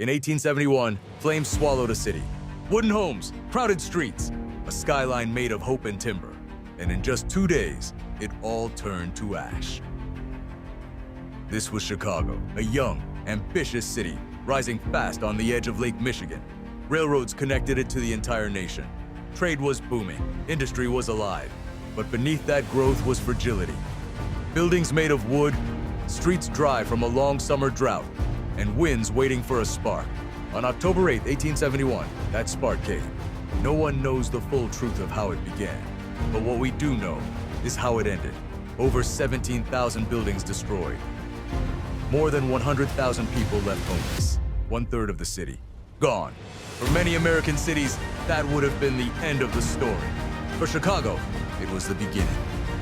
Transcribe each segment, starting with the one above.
In 1871, flames swallowed a city. Wooden homes, crowded streets, a skyline made of hope and timber. And in just 2 days, it all turned to ash. This was Chicago, a young, ambitious city, rising fast on the edge of Lake Michigan. Railroads connected it to the entire nation. Trade was booming, industry was alive, but beneath that growth was fragility. Buildings made of wood, streets dry from a long summer drought, and winds waiting for a spark. On October 8, 1871, that spark came. No one knows the full truth of how it began, but what we do know is how it ended. Over 17,000 buildings destroyed. More than 100,000 people left homeless. 1/3 of the city gone. For many American cities, that would have been the end of the story. For Chicago, it was the beginning.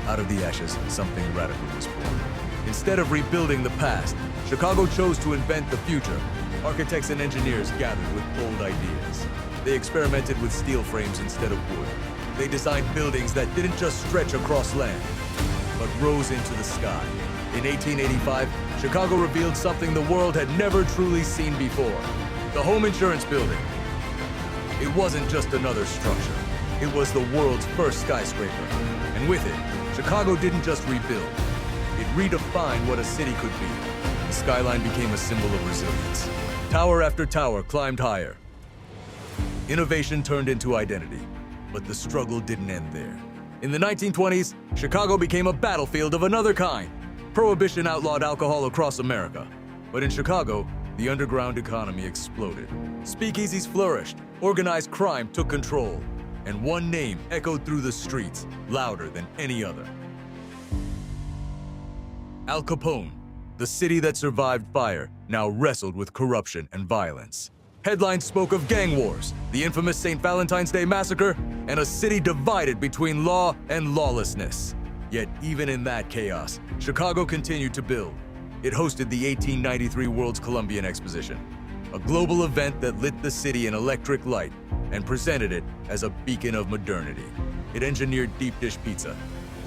Out of the ashes, something radical was born. Instead of rebuilding the past, Chicago chose to invent the future. Architects and engineers gathered with bold ideas. They experimented with steel frames instead of wood. They designed buildings that didn't just stretch across land, but rose into the sky. In 1885, Chicago revealed something the world had never truly seen before: the home insurance building. It wasn't just another structure. It was the world's first skyscraper. And with it, Chicago didn't just rebuild. It redefined what a city could be. The skyline became a symbol of resilience. Tower after tower climbed higher. Innovation turned into identity, but the struggle didn't end there. In the 1920s, Chicago became a battlefield of another kind. Prohibition outlawed alcohol across America. But in Chicago, the underground economy exploded. Speakeasies flourished, organized crime took control, and one name echoed through the streets, louder than any other. Al Capone, the city that survived fire, now wrestled with corruption and violence. Headlines spoke of gang wars, the infamous St. Valentine's Day massacre, and a city divided between law and lawlessness. Yet even in that chaos, Chicago continued to build. It hosted the 1893 World's Columbian Exposition, a global event that lit the city in electric light and presented it as a beacon of modernity. It engineered deep dish pizza.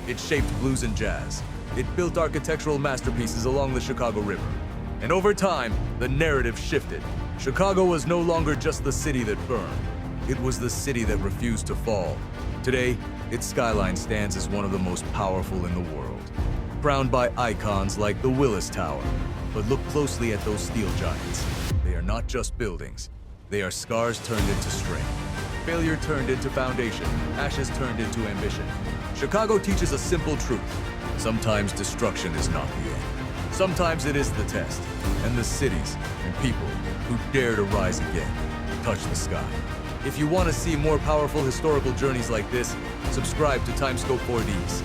It shaped blues and jazz. It built architectural masterpieces along the Chicago River. And over time, the narrative shifted. Chicago was no longer just the city that burned. It was the city that refused to fall. Today, its skyline stands as one of the most powerful in the world, crowned by icons like the Willis Tower. But look closely at those steel giants. They are not just buildings. They are scars turned into strength. Failure turned into foundation. Ashes turned into ambition. Chicago teaches a simple truth. Sometimes destruction is not the end. Sometimes it is the test. And the cities and people who dare to rise again touch the sky. If you want to see more powerful historical journeys like this, subscribe to Timescope4ds.